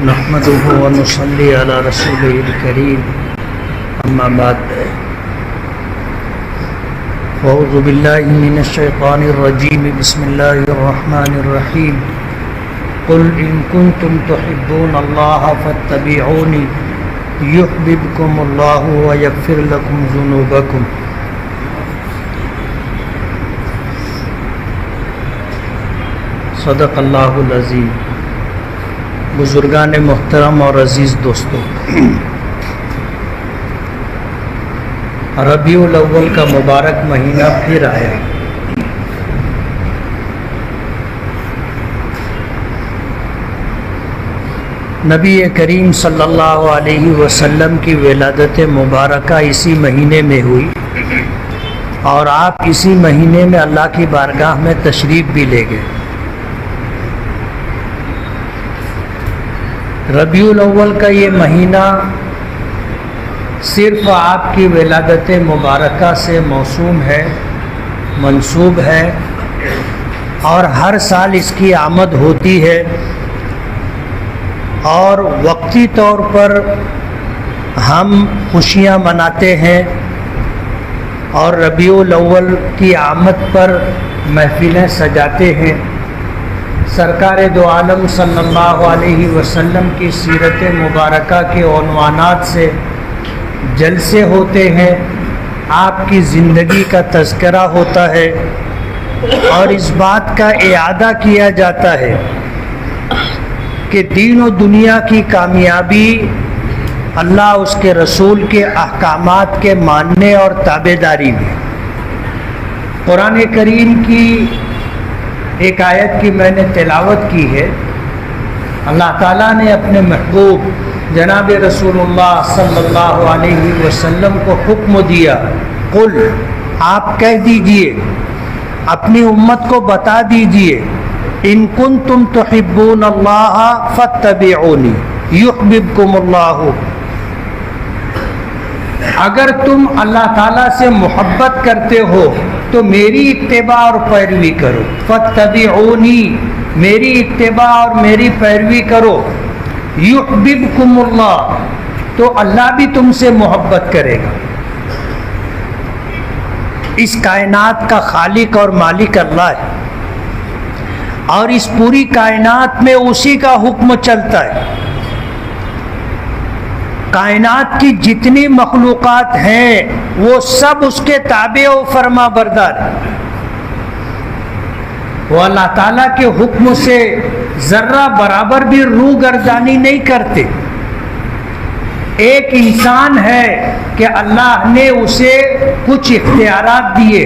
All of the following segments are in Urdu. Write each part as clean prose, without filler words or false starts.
نحمده ونصلي على رسوله الكريم اما بعد اعوذ بالله من الشيطان الرجيم بسم الله الرحمن الرحيم قل ان كنتم تحبون الله فاتبعوني يحببكم الله ويغفر لكم ذنوبكم صدق اللہ العظیم۔ بزرگان محترم اور عزیز دوستو، ربیع الاول کا مبارک مہینہ پھر آیا۔ نبی کریم صلی اللہ علیہ وسلم کی ولادت مبارکہ اسی مہینے میں ہوئی اور آپ اسی مہینے میں اللہ کی بارگاہ میں تشریف بھی لے گئے۔ ربیع الاول کا یہ مہینہ صرف آپ کی ولادت مبارکہ سے موسوم ہے، منسوب ہے، اور ہر سال اس کی آمد ہوتی ہے، اور وقتی طور پر ہم خوشیاں مناتے ہیں اور ربیع الاول کی آمد پر محفلیں سجاتے ہیں۔ سرکار دو عالم صلی اللہ علیہ وسلم کی سیرت مبارکہ کے عنوانات سے جلسے ہوتے ہیں، آپ کی زندگی کا تذکرہ ہوتا ہے اور اس بات کا اعادہ کیا جاتا ہے کہ دین و دنیا کی کامیابی اللہ اس کے رسول کے احکامات کے ماننے اور تابعداری میں۔ قرآن کریم کی ایک آیت کی میں نے تلاوت کی ہے۔ اللہ تعالیٰ نے اپنے محبوب جناب رسول اللہ صلی اللہ علیہ وسلم کو حکم دیا، قل، آپ کہہ دیجئے، اپنی امت کو بتا دیجئے، ان کنتم تحبون اللہ فاتبعونی یحببکم اللہ، اگر تم اللہ تعالیٰ سے محبت کرتے ہو تو میری اتباع اور پیروی کرو، فاتبعونی، میری اتباع اور میری پیروی کرو، یحببکم اللہ، تو اللہ بھی تم سے محبت کرے گا۔ اس کائنات کا خالق اور مالک اللہ ہے اور اس پوری کائنات میں اسی کا حکم چلتا ہے۔ کائنات کی جتنی مخلوقات ہیں وہ سب اس کے تابع و فرما بردار ہیں۔ وہ اللہ تعالیٰ کے حکم سے ذرہ برابر بھی روگردانی نہیں کرتے۔ ایک انسان ہے کہ اللہ نے اسے کچھ اختیارات دیے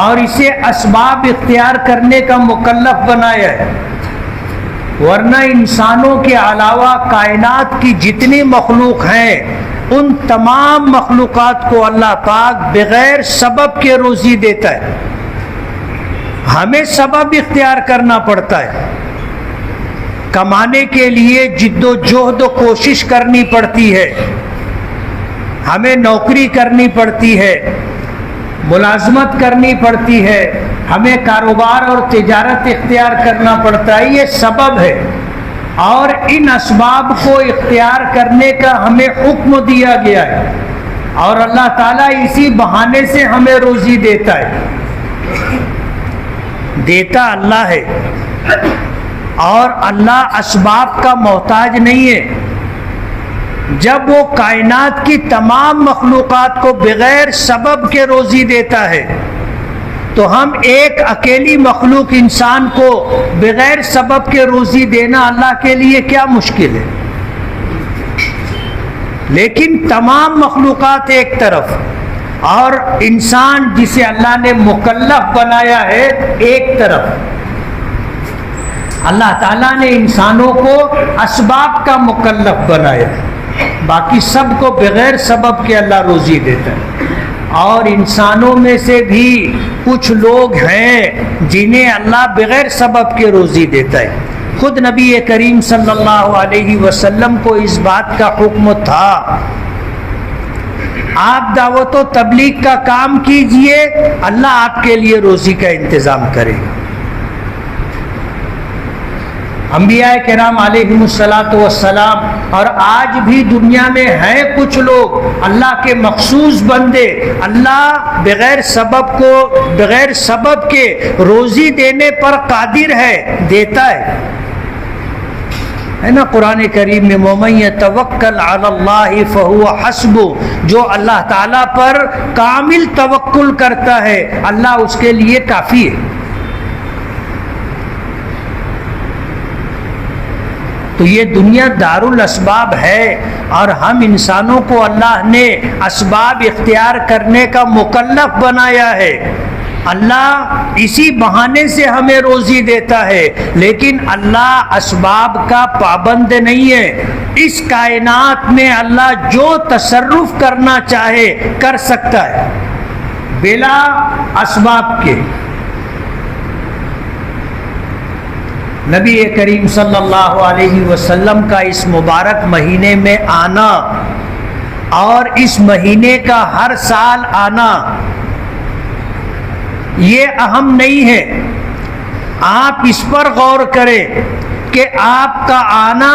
اور اسے اسباب اختیار کرنے کا مکلف بنایا ہے، ورنہ انسانوں کے علاوہ کائنات کی جتنی مخلوق ہیں ان تمام مخلوقات کو اللہ پاک بغیر سبب کے روزی دیتا ہے۔ ہمیں سبب اختیار کرنا پڑتا ہے، کمانے کے لیے جد و جہد و کوشش کرنی پڑتی ہے، ہمیں نوکری کرنی پڑتی ہے، ملازمت کرنی پڑتی ہے، ہمیں کاروبار اور تجارت اختیار کرنا پڑتا ہے، یہ سبب ہے، اور ان اسباب کو اختیار کرنے کا ہمیں حکم دیا گیا ہے، اور اللہ تعالیٰ اسی بہانے سے ہمیں روزی دیتا ہے۔ دیتا اللہ ہے اور اللہ اسباب کا محتاج نہیں ہے۔ جب وہ کائنات کی تمام مخلوقات کو بغیر سبب کے روزی دیتا ہے تو ہم ایک اکیلی مخلوق انسان کو بغیر سبب کے روزی دینا اللہ کے لیے کیا مشکل ہے؟ لیکن تمام مخلوقات ایک طرف اور انسان جسے اللہ نے مکلف بنایا ہے ایک طرف۔ اللہ تعالیٰ نے انسانوں کو اسباب کا مکلف بنایا ہے، باقی سب کو بغیر سبب کے اللہ روزی دیتا ہے۔ اور انسانوں میں سے بھی کچھ لوگ ہیں جنہیں اللہ بغیر سبب کے روزی دیتا ہے۔ خود نبی کریم صلی اللہ علیہ وسلم کو اس بات کا حکم تھا، آپ دعوت و تبلیغ کا کام کیجئے، اللہ آپ کے لیے روزی کا انتظام کرے گا۔ انبیاء کرام علیہم الصلاۃ والسلام اور آج بھی دنیا میں ہیں کچھ لوگ اللہ کے مخصوص بندے، اللہ بغیر سبب کے روزی دینے پر قادر ہے، دیتا ہے نا قرآن کریم میں وَمَن يَتَوَکَّلْ عَلَى اللَّهِ فَهُوَ حَسْبُهُ، جو اللہ تعالیٰ پر کامل توکل کرتا ہے اللہ اس کے لیے کافی ہے۔ تو یہ دنیا دار الاسباب ہے اور ہم انسانوں کو اللہ نے اسباب اختیار کرنے کا مکلف بنایا ہے۔ اللہ اسی بہانے سے ہمیں روزی دیتا ہے، لیکن اللہ اسباب کا پابند نہیں ہے۔ اس کائنات میں اللہ جو تصرف کرنا چاہے کر سکتا ہے بلا اسباب کے۔ نبی کریم صلی اللہ علیہ وسلم کا اس مبارک مہینے میں آنا اور اس مہینے کا ہر سال آنا یہ اہم نہیں ہے۔ آپ اس پر غور کریں کہ آپ کا آنا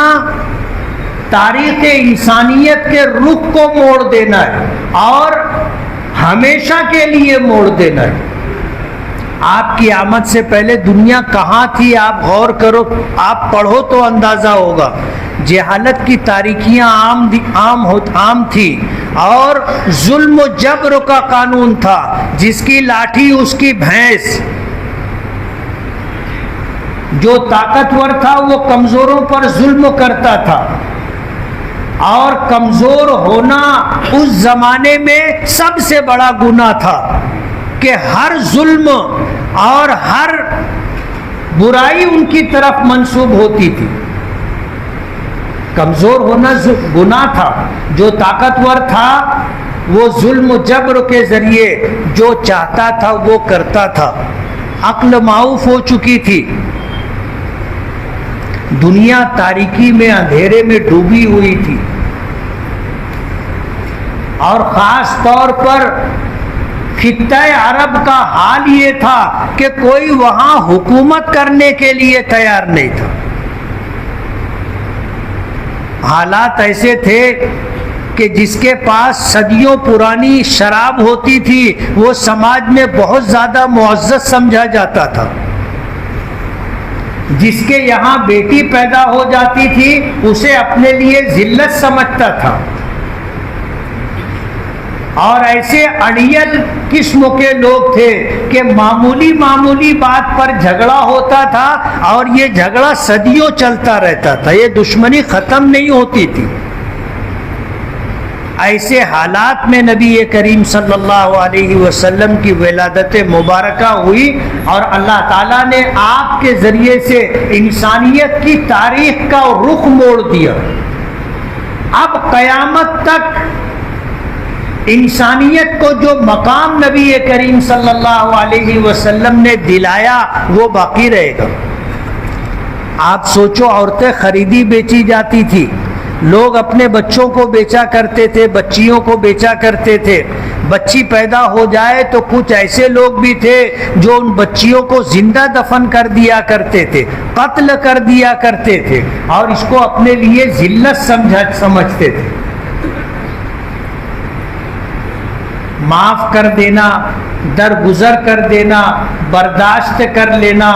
تاریخ انسانیت کے رخ کو موڑ دینا ہے اور ہمیشہ کے لیے موڑ دینا ہے۔ آپ کی آمد سے پہلے دنیا کہاں تھی آپ غور کرو، آپ پڑھو تو اندازہ ہوگا۔ جہالت کی تاریکیاں عام تھی اور ظلم و جبر کا قانون تھا، جس کی لاٹھی اس کی بھینس۔ جو طاقتور تھا وہ کمزوروں پر ظلم کرتا تھا، اور کمزور ہونا اس زمانے میں سب سے بڑا گناہ تھا کہ ہر ظلم اور ہر برائی ان کی طرف منسوب ہوتی تھی۔ کمزور ہونا گناہ تھا، جو طاقتور تھا وہ ظلم و جبر کے ذریعے جو چاہتا تھا وہ کرتا تھا۔ عقل معاف ہو چکی تھی، دنیا تاریکی میں اندھیرے میں ڈوبی ہوئی تھی، اور خاص طور پر خطہ عرب کا حال یہ تھا کہ کوئی وہاں حکومت کرنے کے لیے تیار نہیں تھا۔ حالات ایسے تھے کہ جس کے پاس صدیوں پرانی شراب ہوتی تھی وہ سماج میں بہت زیادہ معزز سمجھا جاتا تھا، جس کے یہاں بیٹی پیدا ہو جاتی تھی اسے اپنے لیے ذلت سمجھتا تھا، اور ایسے اڑیل قسم کے لوگ تھے کہ معمولی بات پر جھگڑا ہوتا تھا اور یہ جھگڑا صدیوں چلتا رہتا تھا، یہ دشمنی ختم نہیں ہوتی تھی۔ ایسے حالات میں نبی کریم صلی اللہ علیہ وسلم کی ولادت مبارکہ ہوئی اور اللہ تعالیٰ نے آپ کے ذریعے سے انسانیت کی تاریخ کا رخ موڑ دیا۔ اب قیامت تک انسانیت کو جو مقام نبی کریم صلی اللہ علیہ وسلم نے دلایا وہ باقی رہے گا۔ آپ سوچو، عورتیں خریدی بیچی جاتی تھی، لوگ اپنے بچوں کو بیچا کرتے تھے، بچیوں کو بیچا کرتے تھے۔ بچی پیدا ہو جائے تو کچھ ایسے لوگ بھی تھے جو ان بچیوں کو زندہ دفن کر دیا کرتے تھے، قتل کر دیا کرتے تھے، اور اس کو اپنے لیے ذلت سمجھتے تھے۔ معاف کر دینا، درگزر کر دینا، برداشت کر لینا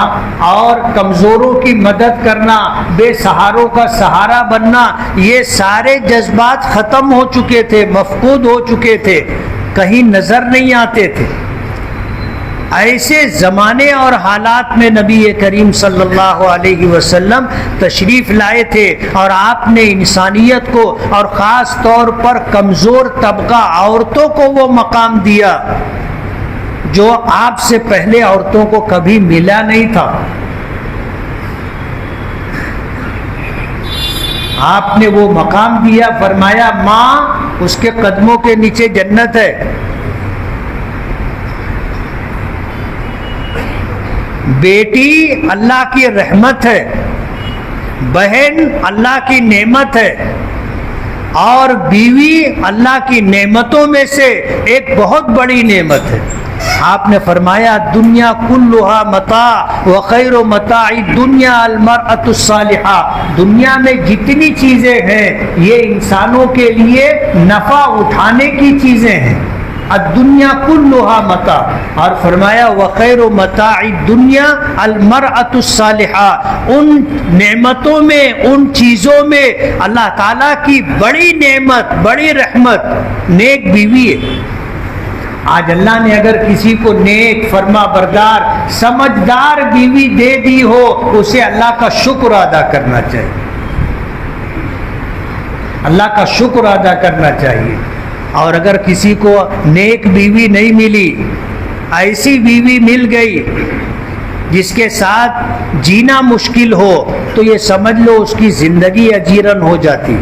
اور کمزوروں کی مدد کرنا، بے سہاروں کا سہارا بننا، یہ سارے جذبات ختم ہو چکے تھے، مفقود ہو چکے تھے، کہیں نظر نہیں آتے تھے۔ ایسے زمانے اور حالات میں نبی کریم صلی اللہ علیہ وسلم تشریف لائے تھے، اور آپ نے انسانیت کو اور خاص طور پر کمزور طبقہ عورتوں کو وہ مقام دیا جو آپ سے پہلے عورتوں کو کبھی ملا نہیں تھا۔ آپ نے وہ مقام دیا، فرمایا ماں اس کے قدموں کے نیچے جنت ہے، بیٹی اللہ کی رحمت ہے، بہن اللہ کی نعمت ہے، اور بیوی اللہ کی نعمتوں میں سے ایک بہت بڑی نعمت ہے۔ آپ نے فرمایا دنیا کلھا متاع وخیر متاع الدنیا المرأۃ الصالحہ، دنیا میں جتنی چیزیں ہیں یہ انسانوں کے لیے نفع اٹھانے کی چیزیں ہیں، الدنیا کلھا متاع، اور فرمایا وخیر متاع الدنیا المرأۃ الصالحہ، ان نعمتوں میں، ان چیزوں میں اللہ تعالیٰ کی بڑی نعمت، بڑی رحمت نیک بیوی ہے۔ آج اللہ نے اگر کسی کو نیک، فرما بردار، سمجھدار بیوی دے دی ہو، اسے اللہ کا شکر ادا کرنا چاہیے، اللہ کا شکر ادا کرنا چاہیے۔ اور اگر کسی کو نیک بیوی نہیں ملی، ایسی بیوی مل گئی جس کے ساتھ جینا مشکل ہو، تو یہ سمجھ لو اس کی زندگی اجیرن ہو جاتی۔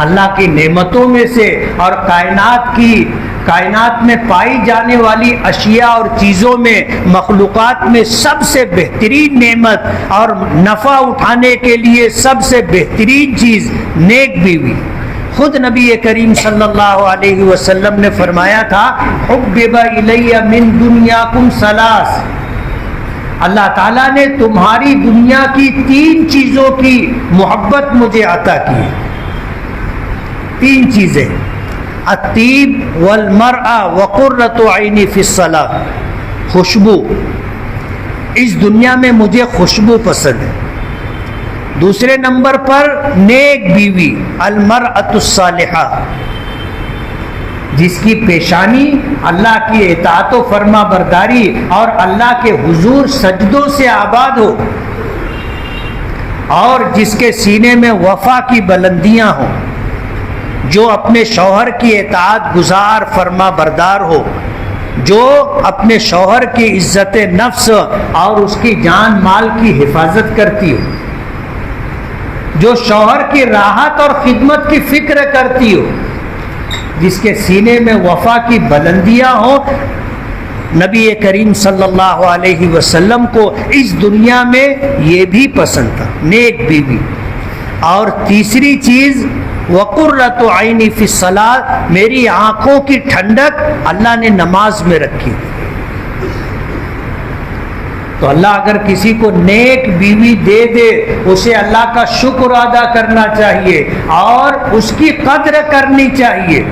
اللہ کی نعمتوں میں سے اور کائنات میں پائی جانے والی اشیاء اور چیزوں میں، مخلوقات میں سب سے بہترین نعمت اور نفع اٹھانے کے لیے سب سے بہترین چیز نیک بیوی۔ خود نبی کریم صلی اللہ علیہ وسلم نے فرمایا تھا حبب الی من دنیاکم ثلاث، اللہ تعالیٰ نے تمہاری دنیا کی 3 چیزوں کی محبت مجھے عطا کی، 3 چیزیں، الطیب والمرأة وقرۃ عینی فی الصلاۃ، خوشبو، اس دنیا میں مجھے خوشبو پسند ہے۔ دوسرے نمبر پر نیک بیوی، المرأۃ الصالحہ، جس کی پیشانی اللہ کی اطاعت و فرما برداری اور اللہ کے حضور سجدوں سے آباد ہو، اور جس کے سینے میں وفا کی بلندیاں ہوں، جو اپنے شوہر کی اطاعت گزار فرما بردار ہو، جو اپنے شوہر کی عزت نفس اور اس کی جان مال کی حفاظت کرتی ہو، جو شوہر کی راحت اور خدمت کی فکر کرتی ہو، جس کے سینے میں وفا کی بلندیاں ہوں۔ نبی کریم صلی اللہ علیہ وسلم کو اس دنیا میں یہ بھی پسند تھا، نیک بیوی۔ اور تیسری چیز وقرۃ عینی فی الصلاۃ، میری آنکھوں کی ٹھنڈک اللہ نے نماز میں رکھی۔ تو اللہ اگر کسی کو نیک بیوی دے دے، اسے اللہ کا شکر ادا کرنا چاہیے اور اس کی قدر کرنی چاہیے۔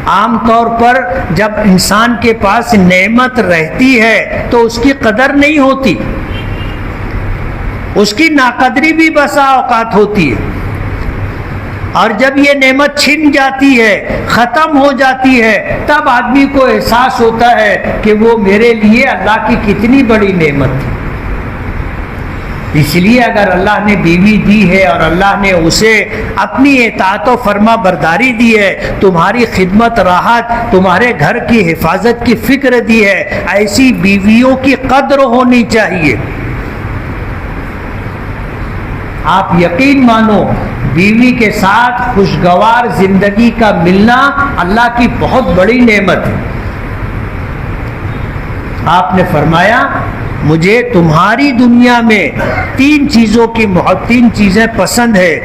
عام طور پر جب انسان کے پاس نعمت رہتی ہے تو اس کی قدر نہیں ہوتی، اس کی ناقدری بھی بسا اوقات ہوتی ہے، اور جب یہ نعمت چھن جاتی ہے، ختم ہو جاتی ہے، تب آدمی کو احساس ہوتا ہے کہ وہ میرے لیے اللہ کی کتنی بڑی نعمت تھی۔ اس لیے اگر اللہ نے بیوی دی ہے اور اللہ نے اسے اپنی اطاعت و فرما برداری دی ہے، تمہاری خدمت راحت، تمہارے گھر کی حفاظت کی فکر دی ہے، ایسی بیویوں کی قدر ہونی چاہیے۔ آپ یقین مانو بیوی کے ساتھ خوشگوار زندگی کا ملنا اللہ کی بہت بڑی نعمت ہے۔ آپ نے فرمایا مجھے تمہاری دنیا میں 3 چیزوں کی 3 چیزیں پسند ہے،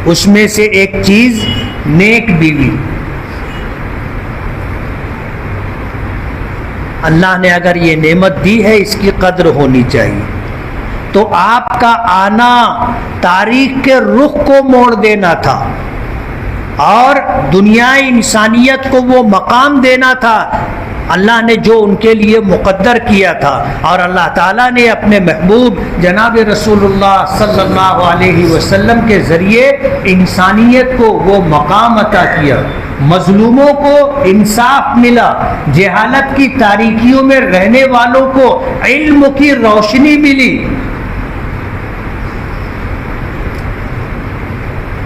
اس میں سے ایک چیز نیک بیوی۔ اللہ نے اگر یہ نعمت دی ہے، اس کی قدر ہونی چاہیے۔ تو آپ کا آنا تاریخ کے رخ کو موڑ دینا تھا اور دنیا انسانیت کو وہ مقام دینا تھا اللہ نے جو ان کے لیے مقدر کیا تھا، اور اللہ تعالیٰ نے اپنے محبوب جناب رسول اللہ صلی اللہ علیہ وسلم کے ذریعے انسانیت کو وہ مقام عطا کیا۔ مظلوموں کو انصاف ملا، جہالت کی تاریکیوں میں رہنے والوں کو علم کی روشنی ملی،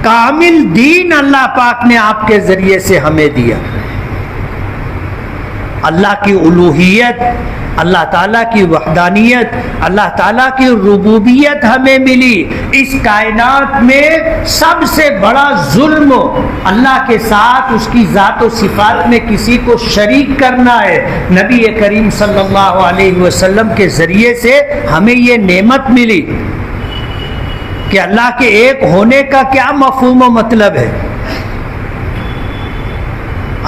کامل دین اللہ پاک نے آپ کے ذریعے سے ہمیں دیا۔ اللہ کی الوہیت، اللہ تعالیٰ کی وحدانیت، اللہ تعالیٰ کی ربوبیت ہمیں ملی۔ اس کائنات میں سب سے بڑا ظلم اللہ کے ساتھ اس کی ذات و صفات میں کسی کو شریک کرنا ہے۔ نبی کریم صلی اللہ علیہ وسلم کے ذریعے سے ہمیں یہ نعمت ملی۔ کہ اللہ کے ایک ہونے کا کیا مفہوم و مطلب ہے،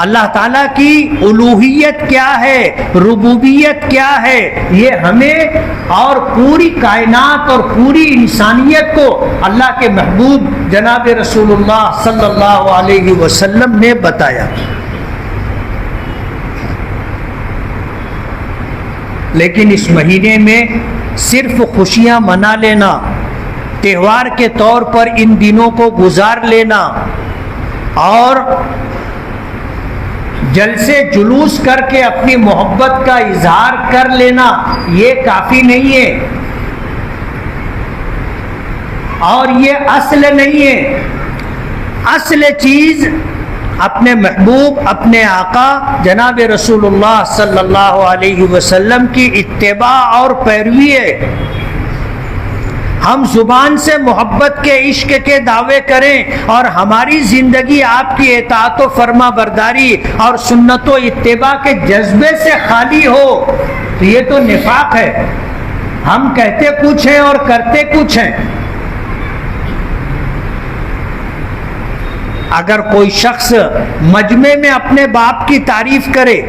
اللہ تعالیٰ کی الوہیت کیا ہے، ربوبیت کیا ہے، یہ ہمیں اور پوری کائنات اور پوری انسانیت کو اللہ کے محبوب جناب رسول اللہ صلی اللہ علیہ وسلم نے بتایا۔ لیکن اس مہینے میں صرف خوشیاں منا لینا، تہوار کے طور پر ان دنوں کو گزار لینا اور جلسے جلوس کر کے اپنی محبت کا اظہار کر لینا یہ کافی نہیں ہے، اور یہ اصل نہیں ہے۔ اصل چیز اپنے محبوب، اپنے آقا جناب رسول اللہ صلی اللہ علیہ وسلم کی اتباع اور پیروی ہے۔ ہم زبان سے محبت کے عشق کے دعوے کریں اور ہماری زندگی آپ کی اطاعت و فرما برداری اور سنت و اتباع کے جذبے سے خالی ہو تو یہ تو نفاق ہے۔ ہم کہتے کچھ ہیں اور کرتے کچھ ہیں۔ اگر کوئی شخص مجمع میں اپنے باپ کی تعریف کرے،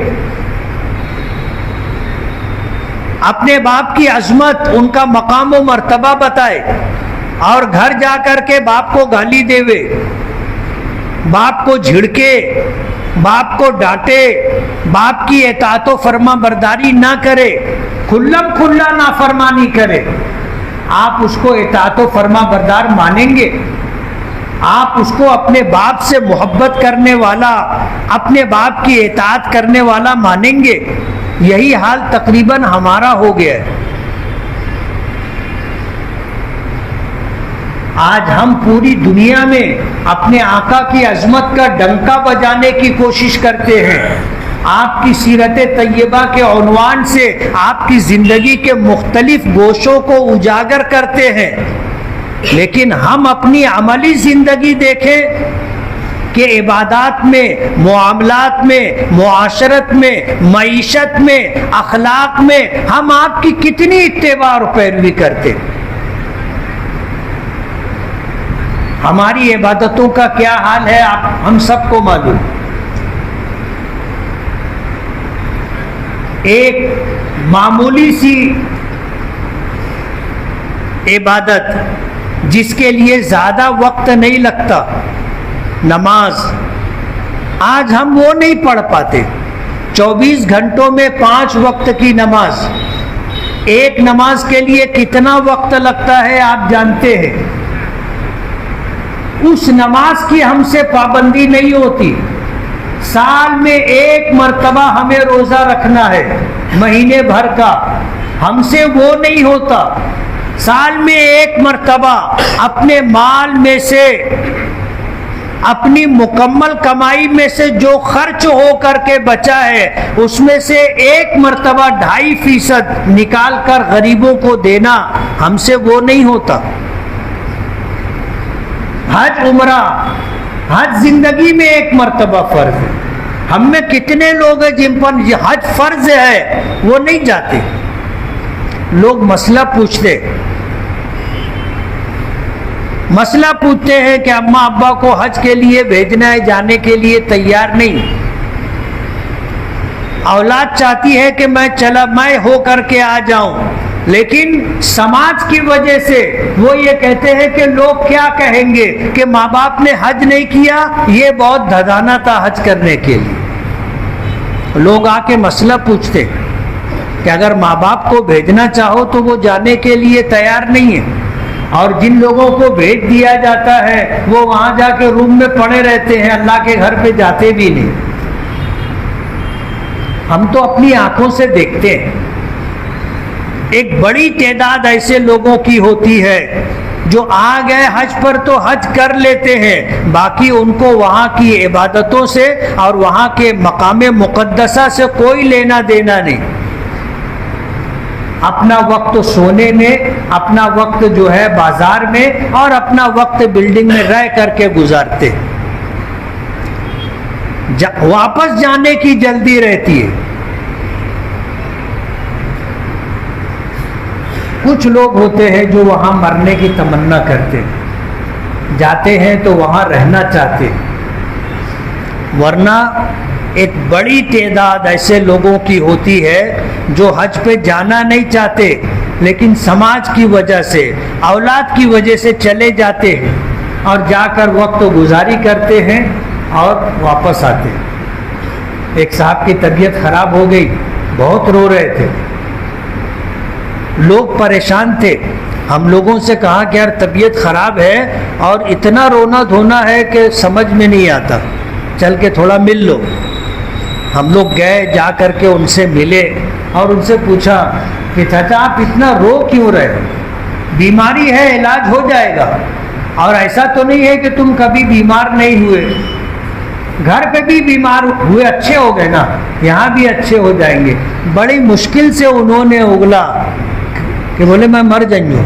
اپنے باپ کی عظمت، ان کا مقام و مرتبہ بتائے، اور گھر جا کر کے باپ کو گالی دیوے، باپ کو جھڑکے، باپ کو ڈانٹے، باپ کی اطاعت و فرما برداری نہ کرے، کھلم کھلا نافرمانی کرے، آپ اس کو اطاعت و فرما بردار مانیں گے؟ آپ اس کو اپنے باپ سے محبت کرنے والا، اپنے باپ کی اطاعت کرنے والا مانیں گے؟ یہی حال تقریباً ہمارا ہو گیا ہے۔ آج ہم پوری دنیا میں اپنے آقا کی عظمت کا ڈنکا بجانے کی کوشش کرتے ہیں، آپ کی سیرت طیبہ کے عنوان سے آپ کی زندگی کے مختلف گوشوں کو اجاگر کرتے ہیں، لیکن ہم اپنی عملی زندگی دیکھیں کہ عبادات میں، معاملات میں، معاشرت میں، معیشت میں، اخلاق میں ہم آپ کی کتنی اتباع اور پیروی کرتے ہیں۔ ہماری عبادتوں کا کیا حال ہے ہم سب کو معلوم۔ ایک معمولی سی عبادت جس کے لیے زیادہ وقت نہیں لگتا، نماز، آج ہم وہ نہیں پڑھ پاتے۔ 24 گھنٹوں میں 5 وقت کی نماز، ایک نماز کے لیے کتنا وقت لگتا ہے آپ جانتے ہیں۔ اس نماز کی ہم سے پابندی نہیں ہوتی۔ سال میں ایک مرتبہ ہمیں روزہ رکھنا ہے مہینے بھر کا، ہم سے وہ نہیں ہوتا۔ سال میں ایک مرتبہ اپنے مال میں سے، اپنی مکمل کمائی میں سے جو خرچ ہو کر کے بچا ہے اس میں سے ایک مرتبہ 2.5% نکال کر غریبوں کو دینا ہم سے وہ نہیں ہوتا۔ حج، عمرہ، حج زندگی میں ایک مرتبہ فرض ہے۔ ہم میں کتنے لوگ ہیں جن پر حج فرض ہے وہ نہیں جاتے۔ لوگ مسئلہ پوچھتے ہیں کہ اماں ابا کو حج کے لیے بھیجنا ہے، جانے کے لیے تیار نہیں۔ اولاد چاہتی ہے کہ میں ہو کر کے آ جاؤں، لیکن سماج کی وجہ سے وہ یہ کہتے ہیں کہ لوگ کیا کہیں گے کہ ماں باپ نے حج نہیں کیا، یہ بہت دھدانا تھا حج کرنے کے لیے۔ لوگ آ کے مسئلہ پوچھتے کہ اگر ماں باپ کو بھیجنا چاہو تو وہ جانے کے لیے تیار نہیں ہے، اور جن لوگوں کو بھیج دیا جاتا ہے وہ وہاں جا کے روم میں پڑے رہتے ہیں، اللہ کے گھر پہ جاتے بھی نہیں۔ ہم تو اپنی آنکھوں سے دیکھتے ہیں، ایک بڑی تعداد ایسے لوگوں کی ہوتی ہے جو آ گئے حج پر تو حج کر لیتے ہیں، باقی ان کو وہاں کی عبادتوں سے اور وہاں کے مقام مقدسہ سے کوئی لینا دینا نہیں۔ اپنا وقت سونے میں، اپنا وقت جو ہے بازار میں، اور اپنا وقت بلڈنگ میں رہ کر کے گزارتے، واپس جانے کی جلدی رہتی ہے۔ کچھ لوگ ہوتے ہیں جو وہاں مرنے کی تمنا کرتے ہیں، جاتے ہیں تو وہاں رہنا چاہتے ہیں، ورنہ ایک بڑی تعداد ایسے لوگوں کی ہوتی ہے جو حج پہ جانا نہیں چاہتے، لیکن سماج کی وجہ سے، اولاد کی وجہ سے چلے جاتے ہیں اور جا کر وقت گزاری کرتے ہیں اور واپس آتے ہیں۔ ایک صاحب کی طبیعت خراب ہو گئی، بہت رو رہے تھے، لوگ پریشان تھے، ہم لوگوں سے کہا کہ یار طبیعت خراب ہے اور اتنا رونا دھونا ہے کہ سمجھ میں نہیں آتا، چل کے تھوڑا مل لو۔ ہم لوگ گئے، جا کر کے ان سے ملے اور ان سے پوچھا کہ چاچا آپ اتنا رو کیوں رہے؟ بیماری ہے، علاج ہو جائے گا، اور ایسا تو نہیں ہے کہ تم کبھی بیمار نہیں ہوئے، گھر پہ بھی بیمار ہوئے اچھے ہو گئے نا، یہاں بھی اچھے ہو جائیں گے۔ بڑی مشکل سے انہوں نے اگلا کہ بولے میں مر جائوں۔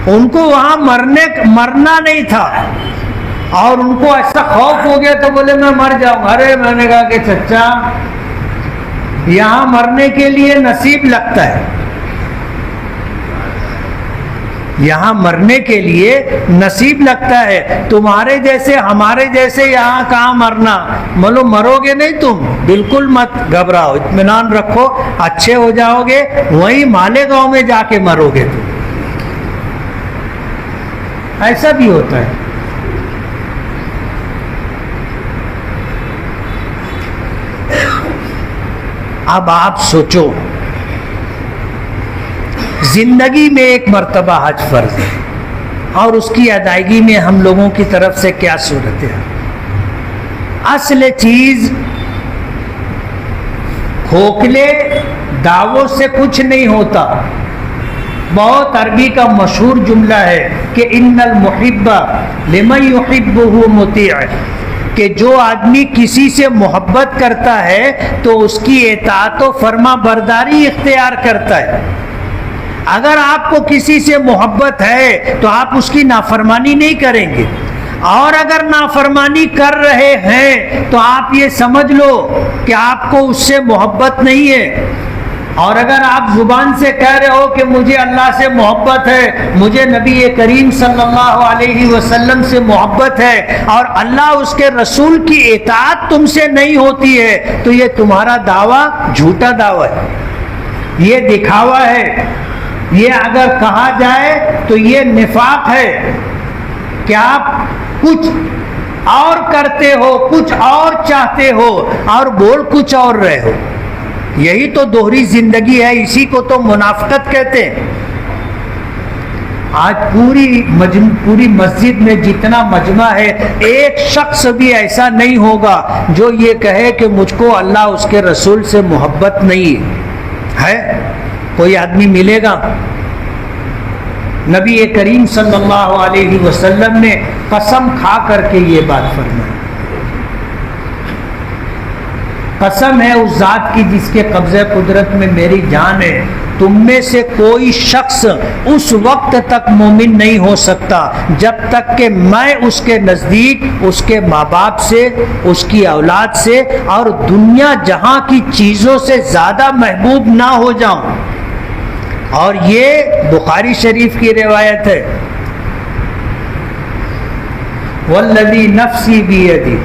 ان کو وہاں مرنا نہیں تھا اور ان کو ایسا خوف ہو گیا تو بولے میں مر جاؤں۔ ارے میں نے کہا کہ چچا یہاں مرنے کے لیے نصیب لگتا ہے، یہاں مرنے کے لیے نصیب لگتا ہے، تمہارے جیسے ہمارے جیسے یہاں کہاں مرنا، ملو مرو گے نہیں تم، بالکل مت گھبراؤ، اطمینان رکھو، اچھے ہو جاؤ گے، وہیں مالیگاؤں میں جا کے مرو گے تم۔ ایسا بھی ہوتا ہے۔ اب آپ سوچو، زندگی میں ایک مرتبہ حج فرض ہے اور اس کی ادائیگی میں ہم لوگوں کی طرف سے کیا صورت ہے؟ اصل چیز کھوکھلے دعووں سے کچھ نہیں ہوتا۔ بہت عربی کا مشہور جملہ ہے کہ ان المحب لمن يحبه مطیع، کہ جو آدمی کسی سے محبت کرتا ہے تو اس کی اطاعت و فرما برداری اختیار کرتا ہے۔ اگر آپ کو کسی سے محبت ہے تو آپ اس کی نافرمانی نہیں کریں گے، اور اگر نافرمانی کر رہے ہیں تو آپ یہ سمجھ لو کہ آپ کو اس سے محبت نہیں ہے۔ اور اگر آپ زبان سے کہہ رہے ہو کہ مجھے اللہ سے محبت ہے، مجھے نبی کریم صلی اللہ علیہ وسلم سے محبت ہے، اور اللہ اس کے رسول کی اطاعت تم سے نہیں ہوتی ہے، تو یہ تمہارا دعویٰ جھوٹا دعویٰ ہے، یہ دکھاوا ہے۔ یہ اگر کہا جائے تو یہ نفاق ہے کہ آپ کچھ اور کرتے ہو، کچھ اور چاہتے ہو اور بول کچھ اور رہے ہو۔ یہی تو دوہری زندگی ہے، اسی کو تو منافقت کہتے ہیں۔ آج پوری مسجد میں جتنا مجمع ہے، ایک شخص بھی ایسا نہیں ہوگا جو یہ کہے کہ مجھ کو اللہ اس کے رسول سے محبت نہیں ہے۔ کوئی آدمی ملے گا؟ نبی کریم صلی اللہ علیہ وسلم نے قسم کھا کر کے یہ بات فرمائی، قسم ہے اس ذات کی جس کے قبضہ قدرت میں میری جان ہے، تم میں سے کوئی شخص اس وقت تک مومن نہیں ہو سکتا جب تک کہ میں اس کے نزدیک اس کے ماں باپ سے، اس کی اولاد سے اور دنیا جہاں کی چیزوں سے زیادہ محبوب نہ ہو جاؤں۔ اور یہ بخاری شریف کی روایت ہے، والذی نفسی بیدی،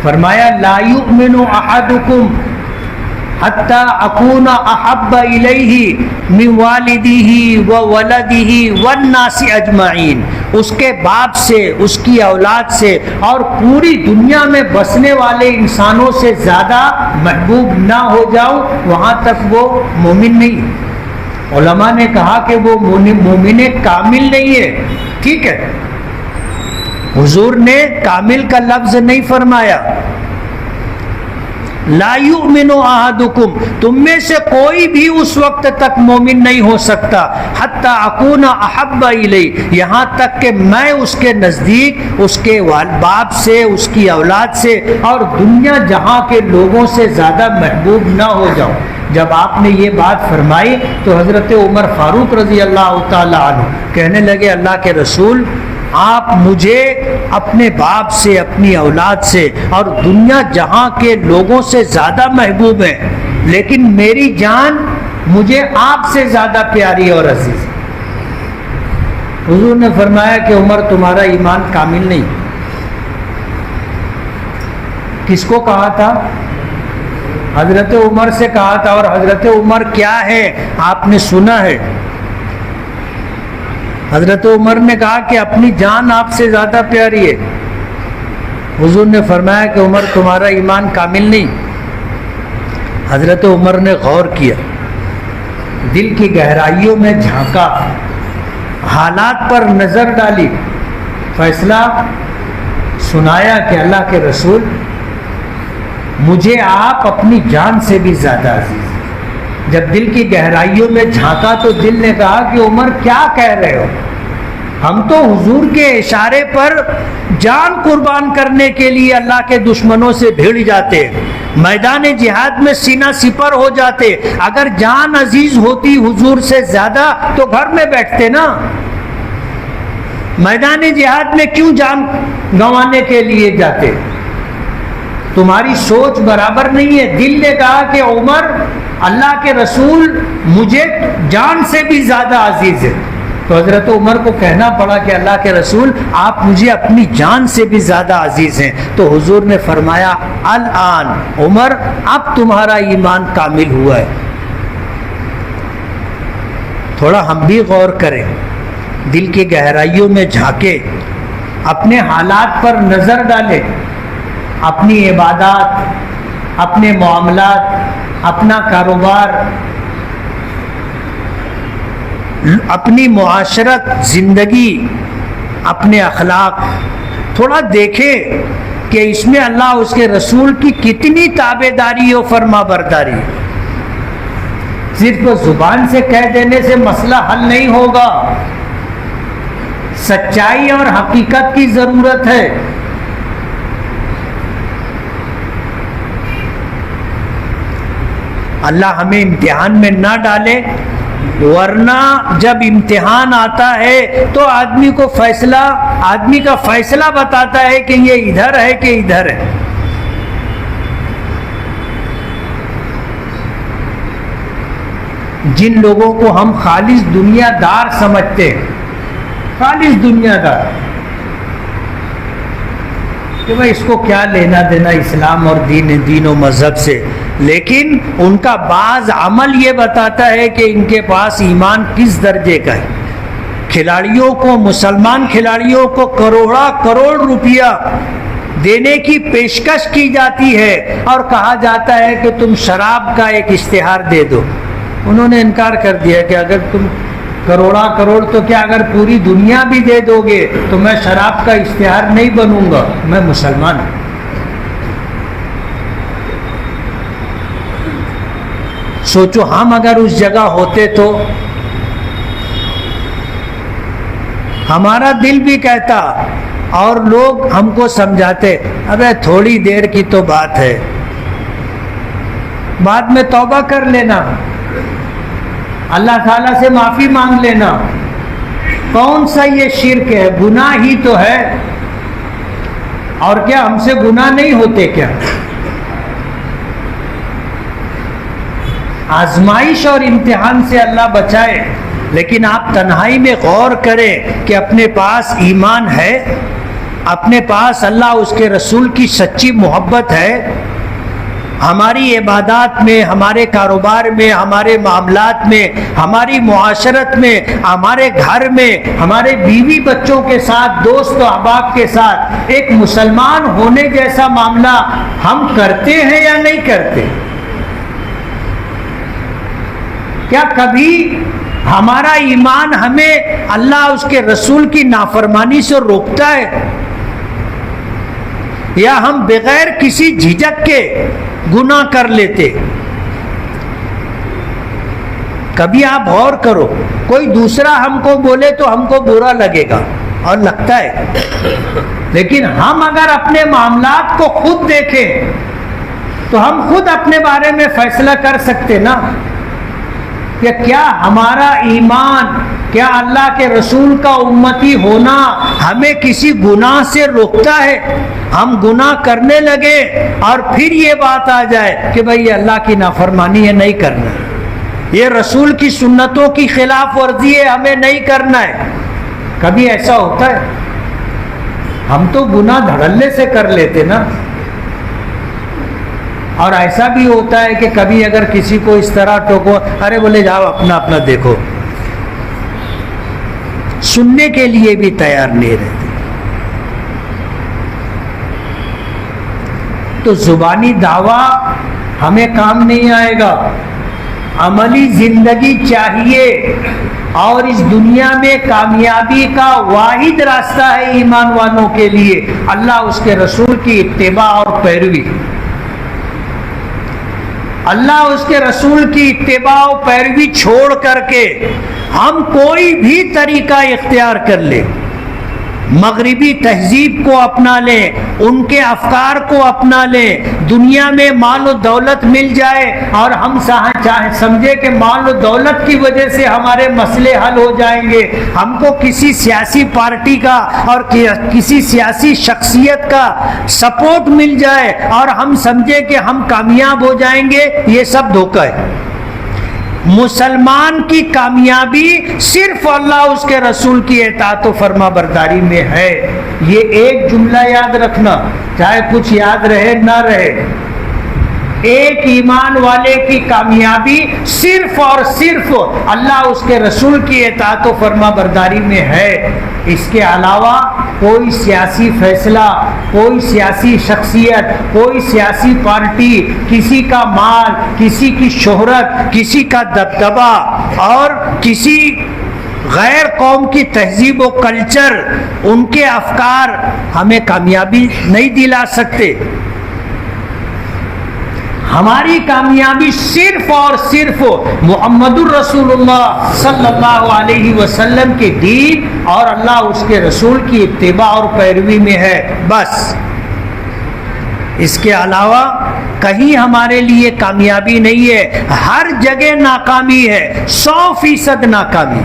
فرمایا لا یؤمن احدکم حتی اکون احب الیہ من والدہ وولدہ والناس اجمعین، اس کے باپ سے، اس کی اولاد سے اور پوری دنیا میں بسنے والے انسانوں سے زیادہ محبوب نہ ہو جاؤں، وہاں تک وہ مومن نہیں۔ علماء نے کہا کہ وہ مومن کامل نہیں ہے، ٹھیک ہے، حضور نے کامل کا لفظ نہیں فرمایا۔ لا یؤمن احدکم، تم میں سے کوئی بھی اس وقت تک مومن نہیں ہو سکتا حتی اکون احب الیہ، یہاں تک کہ میں اس کے نزدیک اس کے باپ سے، اس کی اولاد سے اور دنیا جہاں کے لوگوں سے زیادہ محبوب نہ ہو جاؤں۔ جب آپ نے یہ بات فرمائی تو حضرت عمر فاروق رضی اللہ تعالی عنہ کہنے لگے اللہ کے رسول، آپ مجھے اپنے باپ سے، اپنی اولاد سے اور دنیا جہاں کے لوگوں سے زیادہ محبوب ہیں، لیکن میری جان مجھے آپ سے زیادہ پیاری اور عزیز ہے۔ حضور نے فرمایا کہ عمر تمہارا ایمان کامل نہیں۔ کس کو کہا تھا؟ حضرت عمر سے کہا تھا۔ اور حضرت عمر کیا ہے آپ نے سنا ہے۔ حضرت عمر نے کہا کہ اپنی جان آپ سے زیادہ پیاری ہے۔ حضور نے فرمایا کہ عمر تمہارا ایمان کامل نہیں۔ حضرت عمر نے غور کیا، دل کی گہرائیوں میں جھانکا، حالات پر نظر ڈالی، فیصلہ سنایا کہ اللہ کے رسول، مجھے آپ اپنی جان سے بھی زیادہ عزیز ہیں۔ جب دل کی گہرائیوں میں جھانکا تو دل نے کہا کہ عمر کیا کہہ رہے ہو؟ ہم تو حضور کے اشارے پر جان قربان کرنے کے لیے اللہ کے دشمنوں سے بھیڑ جاتے، میدان جہاد میں سینہ سپر ہو جاتے۔ اگر جان عزیز ہوتی حضور سے زیادہ تو گھر میں بیٹھتے نا۔ میدان جہاد میں کیوں جان گنوانے کے لیے جاتے؟ تمہاری سوچ برابر نہیں ہے۔ دل نے کہا کہ عمر، اللہ کے رسول مجھے جان سے بھی زیادہ عزیز ہے۔ تو حضرت عمر کو کہنا پڑا کہ اللہ کے رسول آپ مجھے اپنی جان سے بھی زیادہ عزیز ہیں۔ تو حضور نے فرمایا الآن عمر، اب تمہارا ایمان کامل ہوا ہے۔ تھوڑا ہم بھی غور کریں، دل کی گہرائیوں میں جھانکے، اپنے حالات پر نظر ڈالیں، اپنی عبادات، اپنے معاملات، اپنا کاروبار، اپنی معاشرت، زندگی، اپنے اخلاق تھوڑا دیکھیں کہ اس میں اللہ اس کے رسول کی کتنی تابعداری و فرما برداری۔ صرف زبان سے کہہ دینے سے مسئلہ حل نہیں ہوگا، سچائی اور حقیقت کی ضرورت ہے۔ اللہ ہمیں امتحان میں نہ ڈالے، ورنہ جب امتحان آتا ہے تو آدمی کا فیصلہ بتاتا ہے کہ یہ ادھر ہے کہ ادھر ہے۔ جن لوگوں کو ہم خالص دنیا دار سمجھتے ہیں، خالص دنیا دار، کہ بھائی اس کو کیا لینا دینا اسلام اور دین و مذہب سے، لیکن ان کا بعض عمل یہ بتاتا ہے کہ ان کے پاس ایمان کس درجے کا ہے۔ کھلاڑیوں کو، مسلمان کھلاڑیوں کو کروڑ روپیہ دینے کی پیشکش کی جاتی ہے اور کہا جاتا ہے کہ تم شراب کا ایک اشتہار دے دو۔ انہوں نے انکار کر دیا کہ اگر تم کروڑ تو کیا اگر پوری دنیا بھی دے دو گے تو میں شراب کا اشتہار نہیں بنوں گا، میں مسلمان ہوں۔ سوچو ہم اگر اس جگہ ہوتے تو ہمارا دل بھی کہتا اور لوگ ہم کو سمجھاتے، ابے تھوڑی دیر کی تو بات ہے، بعد میں توبہ کر لینا، اللہ تعالیٰ سے معافی مانگ لینا، کون سا یہ شرک ہے، گناہ ہی تو ہے، اور کیا ہم سے گناہ نہیں ہوتے کیا؟ آزمائش اور امتحان سے اللہ بچائے، لیکن آپ تنہائی میں غور کریں کہ اپنے پاس ایمان ہے، اپنے پاس اللہ اس کے رسول کی سچی محبت ہے، ہماری عبادات میں، ہمارے کاروبار میں، ہمارے معاملات میں، ہماری معاشرت میں، ہمارے گھر میں، ہمارے بیوی بچوں کے ساتھ، دوست و احباب کے ساتھ ایک مسلمان ہونے جیسا معاملہ ہم کرتے ہیں یا نہیں کرتے؟ کیا کبھی ہمارا ایمان ہمیں اللہ اس کے رسول کی نافرمانی سے روکتا ہے؟ یا ہم بغیر کسی جھجک کے گناہ کر لیتے؟ کبھی آپ غور کرو، کوئی دوسرا ہم کو بولے تو ہم کو برا لگے گا اور لگتا ہے، لیکن ہم اگر اپنے معاملات کو خود دیکھیں تو ہم خود اپنے بارے میں فیصلہ کر سکتے نا کہ کیا ہمارا ایمان کیا اللہ کے رسول کا امتی ہونا ہمیں کسی گناہ سے روکتا ہے؟ ہم گناہ کرنے لگے اور پھر یہ بات آ جائے کہ بھئی اللہ کی نافرمانی ہے، نہیں کرنا، یہ رسول کی سنتوں کی خلاف ورزی ہے، ہمیں نہیں کرنا ہے۔ کبھی ایسا ہوتا ہے؟ ہم تو گناہ دھڑلے سے کر لیتے نا۔ اور ایسا بھی ہوتا ہے کہ کبھی اگر کسی کو اس طرح ٹوکو، ارے بولے جاؤ اپنا اپنا دیکھو، سننے کے لیے بھی تیار نہیں رہتے۔ تو زبانی دعویٰ ہمیں کام نہیں آئے گا، عملی زندگی چاہیے، اور اس دنیا میں کامیابی کا واحد راستہ ہے ایمان والوں کے لیے اللہ اس کے رسول کی اتباع اور پیروی۔ اللہ اس کے رسول کی اتباع و پیروی چھوڑ کر کے ہم کوئی بھی طریقہ اختیار کر لیں، مغربی تہذیب کو اپنا لیں، ان کے افکار کو اپنا لیں، دنیا میں مال و دولت مل جائے اور ہم سمجھے کہ مال و دولت کی وجہ سے ہمارے مسئلے حل ہو جائیں گے، ہم کو کسی سیاسی پارٹی کا اور کسی سیاسی شخصیت کا سپورٹ مل جائے اور ہم سمجھے کہ ہم کامیاب ہو جائیں گے، یہ سب دھوکہ ہے۔ مسلمان کی کامیابی صرف اللہ اس کے رسول کی اطاعت و فرما برداری میں ہے۔ یہ ایک جملہ یاد رکھنا، چاہے کچھ یاد رہے نہ رہے، ایک ایمان والے کی کامیابی صرف اور صرف اللہ اس کے رسول کی اطاعت و فرما برداری میں ہے۔ اس کے علاوہ کوئی سیاسی فیصلہ، کوئی سیاسی شخصیت، کوئی سیاسی پارٹی، کسی کا مال، کسی کی شہرت، کسی کا دبدبہ اور کسی غیر قوم کی تہذیب و کلچر، ان کے افکار ہمیں کامیابی نہیں دلا سکتے۔ ہماری کامیابی صرف اور صرف محمد الرسول اللہ صلی اللہ علیہ وسلم کے دین اور اللہ اس کے رسول کی اتباع اور پیروی میں ہے، بس۔ اس کے علاوہ کہیں ہمارے لیے کامیابی نہیں ہے، ہر جگہ ناکامی ہے، 100% ناکامی،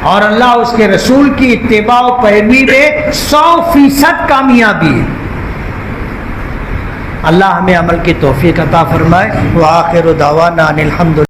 اور اللہ اس کے رسول کی اتباع و پیروی میں 100% کامیابی ہے۔ اللہ ہمیں عمل کی توفیق عطا فرمائے۔ وآخر دعوانا ان الحمد